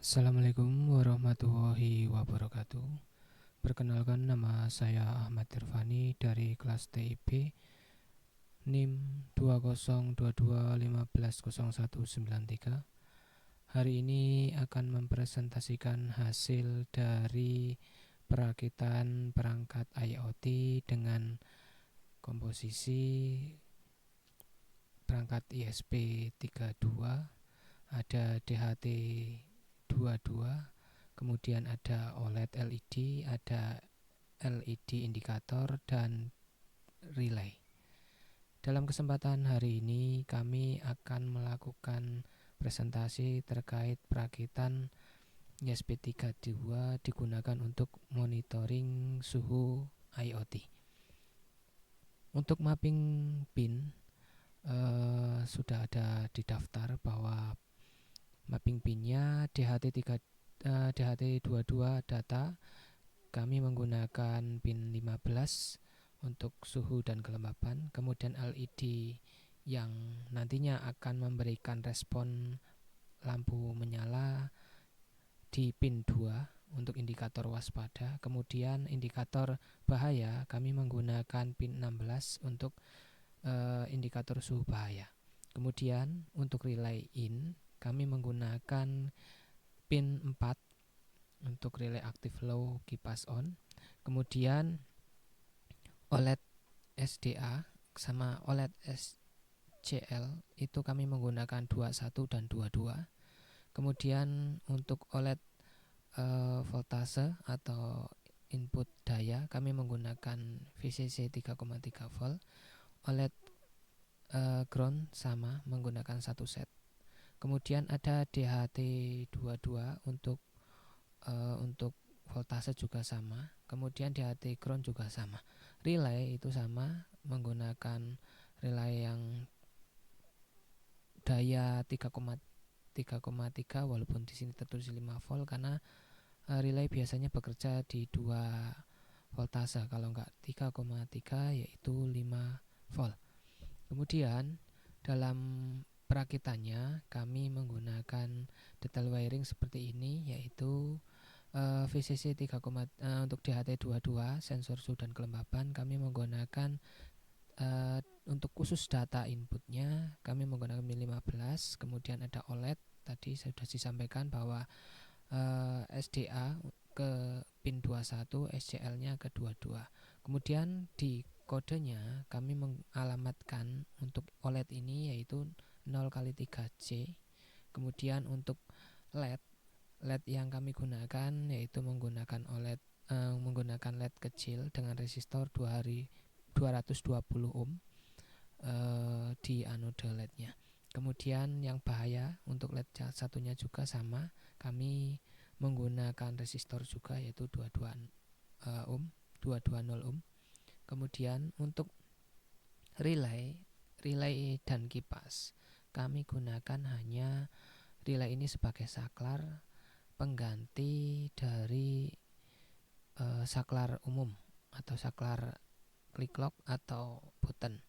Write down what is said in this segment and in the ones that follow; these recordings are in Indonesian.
Assalamualaikum warahmatullahi wabarakatuh. Perkenalkan, nama saya Ahmad Irfani dari kelas TIB NIM 2022150193. Hari ini akan mempresentasikan hasil dari perakitan perangkat IoT dengan komposisi perangkat ISP32, ada DHT 22, kemudian ada OLED LED, ada LED indikator, dan relay. Dalam kesempatan hari ini kami akan melakukan presentasi terkait perakitan ISP32 digunakan untuk monitoring suhu IoT. Untuk mapping pin sudah ada di daftar bahwa mapping pinnya DHT22 data. Kami menggunakan pin 15 untuk suhu dan kelembapan, kemudian LED yang nantinya akan memberikan respon lampu menyala di pin 2 untuk indikator waspada, kemudian indikator bahaya kami menggunakan pin 16 untuk indikator suhu bahaya. Kemudian untuk relay in kami menggunakan pin 4 untuk relay active low kipas on. Kemudian OLED SDA sama OLED SCL itu kami menggunakan 21 dan 22. Kemudian untuk OLED voltase atau input daya kami menggunakan VCC 3,3 volt. OLED ground sama menggunakan satu set. Kemudian ada DHT22 untuk voltase juga sama. Kemudian DHT ground juga sama. Relay itu sama, menggunakan relay yang daya 3,3 walaupun di sini tertulis 5 volt karena relay biasanya bekerja di 2 voltase, kalau enggak 3,3 yaitu 5 volt. Kemudian dalam perakitannya kami menggunakan detail wiring seperti ini, yaitu VCC 3, untuk DHT22 sensor suhu dan kelembapan kami menggunakan untuk khusus data inputnya kami menggunakan pin 15. Kemudian ada OLED, tadi sudah disampaikan bahwa SDA ke pin 21, SCL-nya ke 22. Kemudian di kodenya kami mengalamatkan untuk OLED ini yaitu 0x3C. Kemudian untuk LED yang kami gunakan yaitu menggunakan menggunakan LED kecil dengan resistor 220 ohm di anode LED-nya. Kemudian yang bahaya untuk LED satunya juga sama, kami menggunakan resistor juga yaitu 22 ohm, 220 ohm. Kemudian untuk relay dan kipas kami gunakan hanya relay ini sebagai saklar pengganti dari saklar umum atau saklar click lock atau button.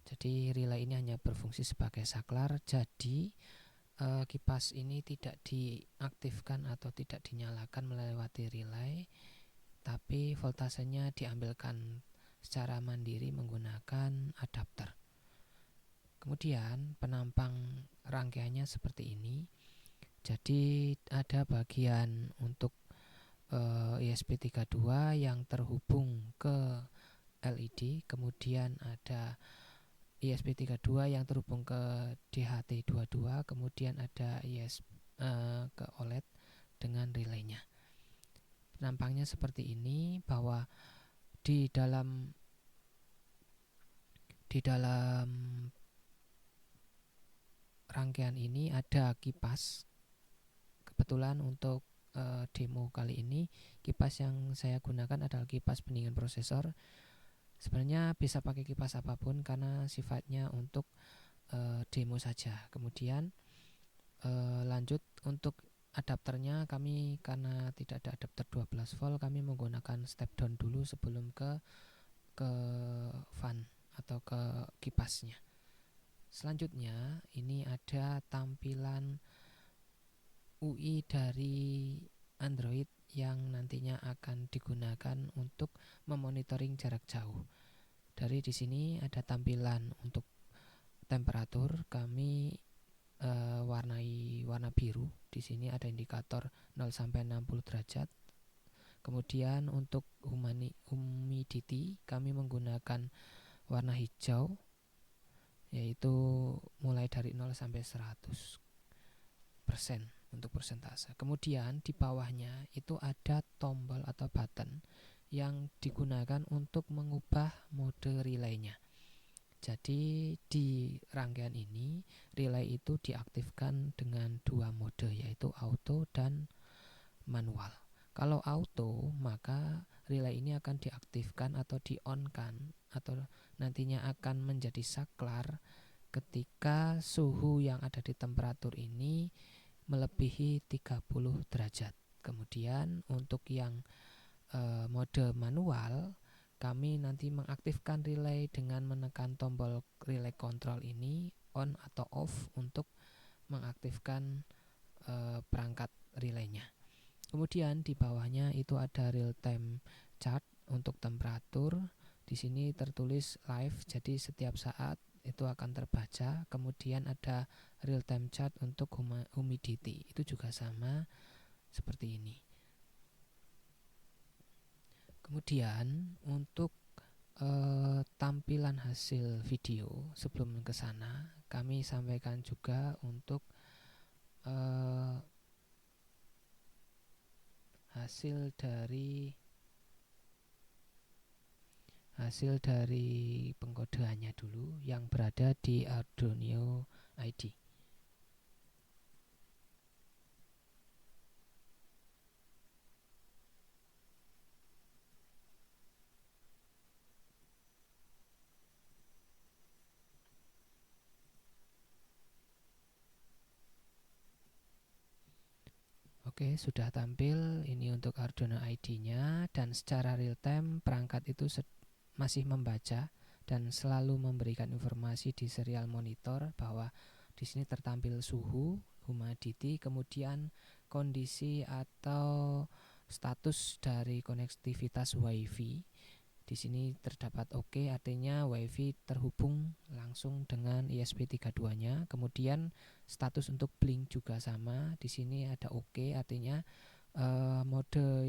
Jadi relay ini hanya berfungsi sebagai saklar. Jadi kipas ini tidak diaktifkan atau tidak dinyalakan melewati relay, tapi voltasenya diambilkan secara mandiri menggunakan adapter. Kemudian penampang rangkaiannya seperti ini. Jadi ada bagian untuk ISP32 yang terhubung ke LED, kemudian ada ISP32 yang terhubung ke DHT22, kemudian ada ke OLED dengan relaynya. Penampangnya seperti ini, bahwa di dalam rangkaian ini ada kipas. Kebetulan untuk demo kali ini kipas yang saya gunakan adalah kipas pendingin prosesor. Sebenarnya bisa pakai kipas apapun karena sifatnya untuk demo saja. Kemudian lanjut untuk adapternya, kami karena tidak ada adapter 12 volt kami menggunakan step down dulu sebelum ke fan atau ke kipasnya. Selanjutnya ini ada tampilan UI dari Android yang nantinya akan digunakan untuk memonitoring jarak jauh. Dari di sini ada tampilan untuk temperatur, kami warnai warna biru. Di sini ada indikator 0 sampai 60 derajat. Kemudian untuk humidity kami menggunakan warna hijau, yaitu mulai dari 0 sampai 100% untuk persentase. Kemudian di bawahnya itu ada tombol atau button yang digunakan untuk mengubah mode relaynya. Jadi di rangkaian ini relay itu diaktifkan dengan dua mode, yaitu auto dan manual. Kalau auto, maka relay ini akan diaktifkan atau di-on-kan atau nantinya akan menjadi saklar ketika suhu yang ada di temperatur ini melebihi 30 derajat. Kemudian untuk yang mode manual, kami nanti mengaktifkan relay dengan menekan tombol relay control ini on atau off untuk mengaktifkan perangkat relaynya. Kemudian di bawahnya itu ada real time chart untuk temperatur. Di sini tertulis live, jadi setiap saat itu akan terbaca. Kemudian ada real time chart untuk humidity, itu juga sama seperti ini. Kemudian untuk tampilan hasil video, sebelum ke sana kami sampaikan juga untuk hasil dari pengkodeannya dulu yang berada di Arduino ID. Oke, sudah tampil ini untuk Arduino ID-nya, dan secara real time perangkat itu masih membaca dan selalu memberikan informasi di serial monitor bahwa di sini tertampil suhu, humidity, kemudian kondisi atau status dari konektivitas WiFi. Di sini terdapat OK, artinya WiFi terhubung langsung dengan ESP32-nya. Kemudian status untuk blink juga sama. Di sini ada OK, artinya mode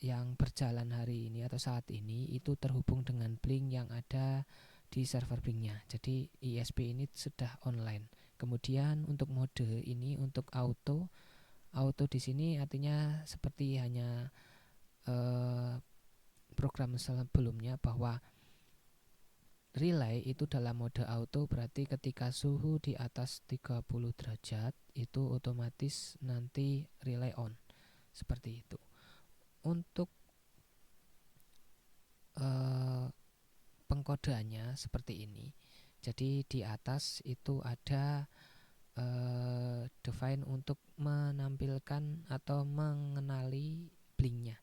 yang berjalan hari ini atau saat ini itu terhubung dengan blink yang ada di server blinknya. Jadi ESP ini sudah online. Kemudian untuk mode ini untuk auto di sini artinya seperti hanya program sebelumnya bahwa relay itu dalam mode auto, berarti ketika suhu di atas 30 derajat itu otomatis nanti relay on, seperti itu. Untuk pengkodeannya seperti ini. Jadi di atas itu ada define untuk menampilkan atau mengenali blinknya.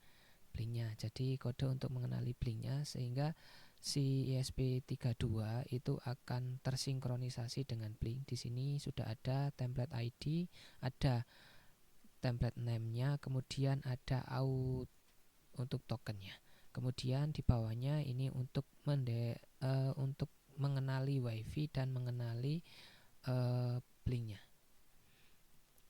Jadi kode untuk mengenali blinknya, sehingga si ESP32 itu akan tersinkronisasi dengan blink. Di sini sudah ada template ID, ada template name-nya, kemudian ada out untuk tokennya. Kemudian di bawahnya ini untuk untuk mengenali WiFi dan mengenali blinknya.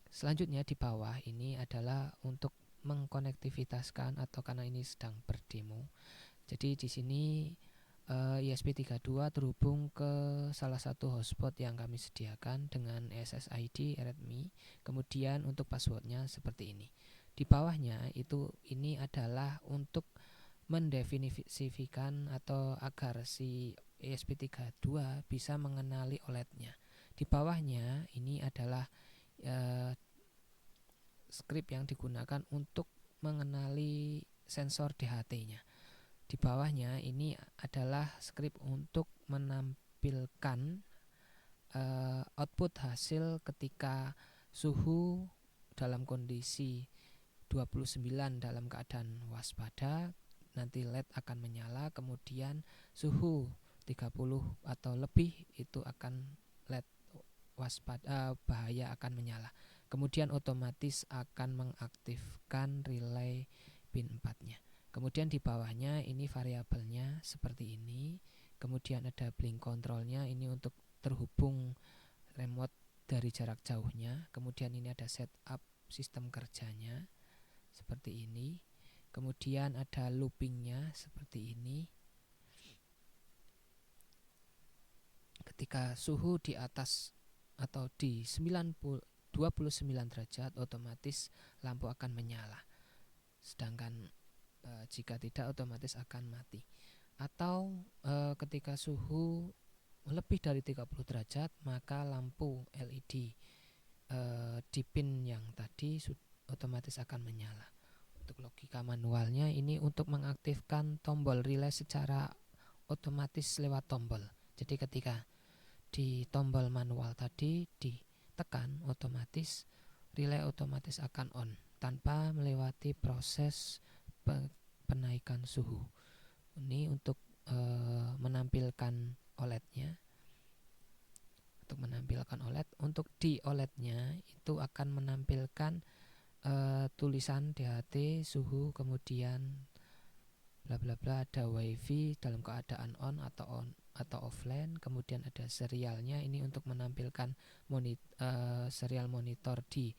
Selanjutnya di bawah ini adalah untuk mengkonektivitaskan, atau karena ini sedang berdemo. Jadi di sini ESP32 terhubung ke salah satu hotspot yang kami sediakan dengan SSID REDMI. Kemudian untuk passwordnya seperti ini. Di bawahnya ini adalah untuk mendefinisikan atau agar si ESP32 bisa mengenali OLED-nya. Di bawahnya ini adalah script yang digunakan untuk mengenali sensor DHT-nya. Di bawahnya ini adalah script untuk menampilkan output hasil ketika suhu dalam kondisi 29 dalam keadaan waspada, nanti LED akan menyala, kemudian suhu 30 atau lebih itu akan LED waspada bahaya akan menyala. Kemudian otomatis akan mengaktifkan relay pin 4-nya. Kemudian di bawahnya ini variabelnya seperti ini. Kemudian ada blink controlnya, ini untuk terhubung remote dari jarak jauhnya. Kemudian ini ada setup sistem kerjanya seperti ini. Kemudian ada loopingnya seperti ini. Ketika suhu di atas atau di 29 derajat, otomatis lampu akan menyala. Sedangkan jika tidak, otomatis akan mati. Atau ketika suhu lebih dari 30 derajat, maka lampu LED di pin yang tadi otomatis akan menyala. Untuk logika manualnya, ini untuk mengaktifkan tombol relay secara otomatis lewat tombol. Jadi ketika di tombol manual tadi ditekan, otomatis relay otomatis akan on tanpa melewati proses penaikan suhu. Ini untuk menampilkan OLED-nya. Untuk menampilkan OLED, untuk di OLED-nya itu akan menampilkan tulisan DHT, suhu, kemudian bla bla bla, ada WiFi dalam keadaan on atau offline, kemudian ada serialnya, ini untuk menampilkan serial monitor di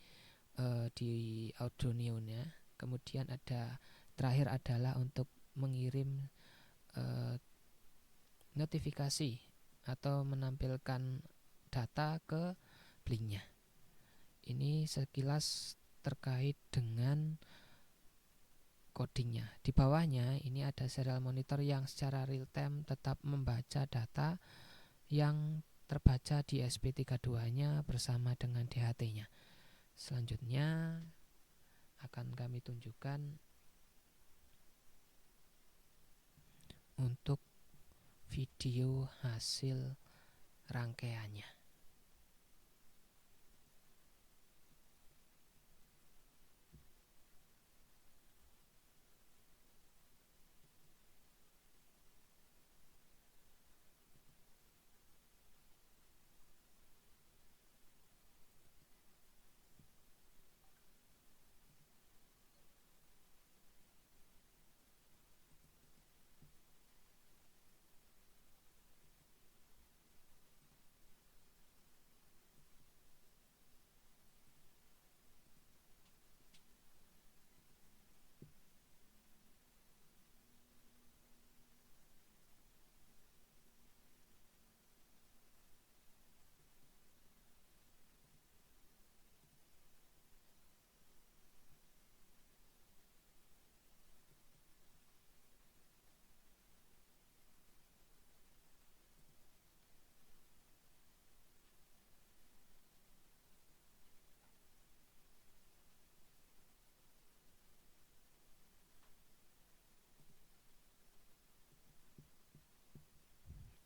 Arduino-nya. Kemudian ada terakhir adalah untuk mengirim notifikasi atau menampilkan data ke blinknya. Ini sekilas terkait dengan codingnya. Di bawahnya ini ada serial monitor yang secara real time tetap membaca data yang terbaca di SP32-nya bersama dengan DHT-nya. Selanjutnya akan kami tunjukkan untuk video hasil rangkaiannya.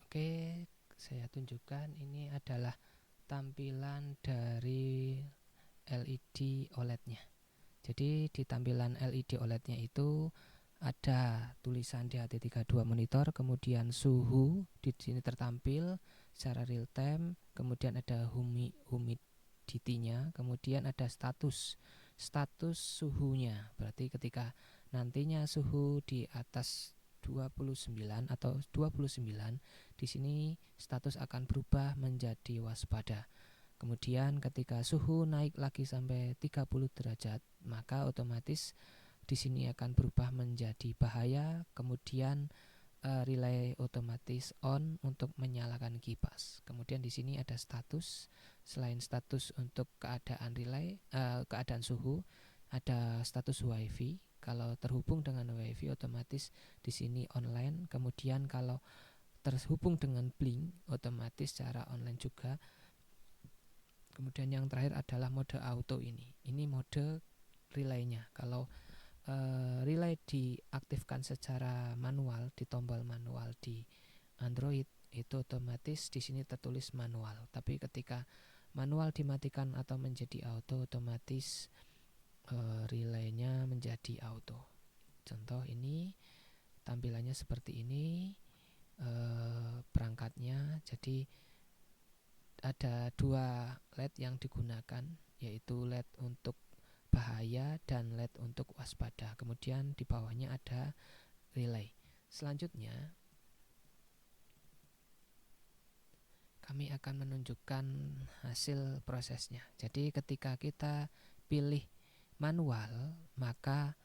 Oke, saya tunjukkan ini adalah tampilan dari LED OLED-nya. Jadi di tampilan LED OLED-nya itu ada tulisan DHT32 monitor, kemudian suhu di sini tertampil secara real time, kemudian ada humidity-nya, kemudian ada status suhunya. Berarti ketika nantinya suhu di atas 29 atau 29, di sini status akan berubah menjadi waspada. Kemudian ketika suhu naik lagi sampai 30 derajat, maka otomatis di sini akan berubah menjadi bahaya. Kemudian relay otomatis on untuk menyalakan kipas. Kemudian di sini ada status. Selain status untuk keadaan relay, keadaan suhu, ada status WiFi. Kalau terhubung dengan WiFi otomatis di sini online. Kemudian kalau terhubung dengan blink otomatis secara online juga. Kemudian yang terakhir adalah mode auto ini. Ini mode relaynya. Kalau relay diaktifkan secara manual di tombol manual di Android itu otomatis di sini tertulis manual. Tapi ketika manual dimatikan atau menjadi auto, otomatis relaynya menjadi auto. Contoh ini tampilannya seperti ini, perangkatnya. Jadi ada dua LED yang digunakan. yaitu LED untuk bahaya dan LED untuk waspada. Kemudian di bawahnya ada relay. Selanjutnya kami akan menunjukkan hasil prosesnya. Jadi ketika kita pilih manual, maka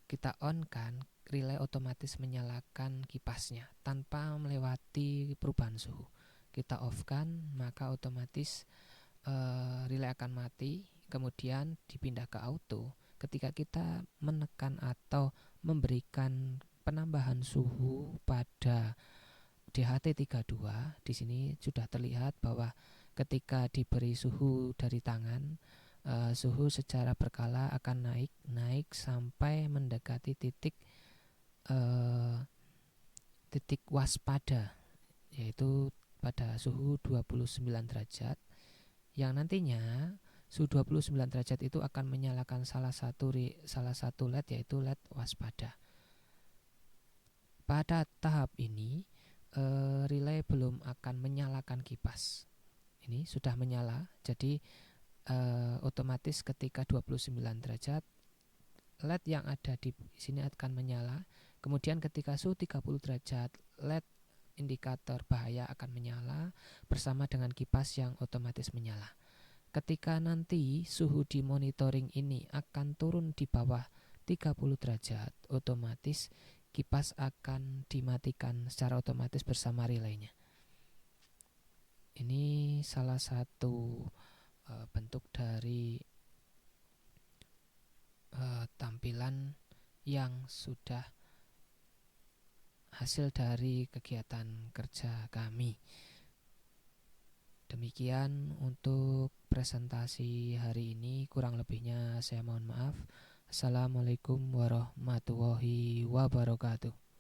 kita on kan, relay otomatis menyalakan kipasnya tanpa melewati perubahan suhu. Kita off kan, maka otomatis relay akan mati. Kemudian dipindah ke auto. Ketika kita menekan atau memberikan penambahan suhu pada DHT32, di sini sudah terlihat bahwa ketika diberi suhu dari tangan, suhu secara berkala akan naik sampai mendekati titik waspada, yaitu pada suhu 29 derajat, yang nantinya suhu 29 derajat itu akan menyalakan salah satu LED, yaitu LED waspada. Pada tahap ini relay belum akan menyalakan kipas. Ini sudah menyala, jadi otomatis ketika 29 derajat LED yang ada di sini akan menyala. Kemudian ketika suhu 30 derajat LED indikator bahaya akan menyala bersama dengan kipas yang otomatis menyala. Ketika nanti suhu di monitoring ini akan turun di bawah 30 derajat, otomatis kipas akan dimatikan secara otomatis bersama relaynya. Ini salah satu bentuk dari tampilan yang sudah hasil dari kegiatan kerja kami. Demikian untuk presentasi hari ini, kurang lebihnya saya mohon maaf. Assalamualaikum warahmatullahi wabarakatuh.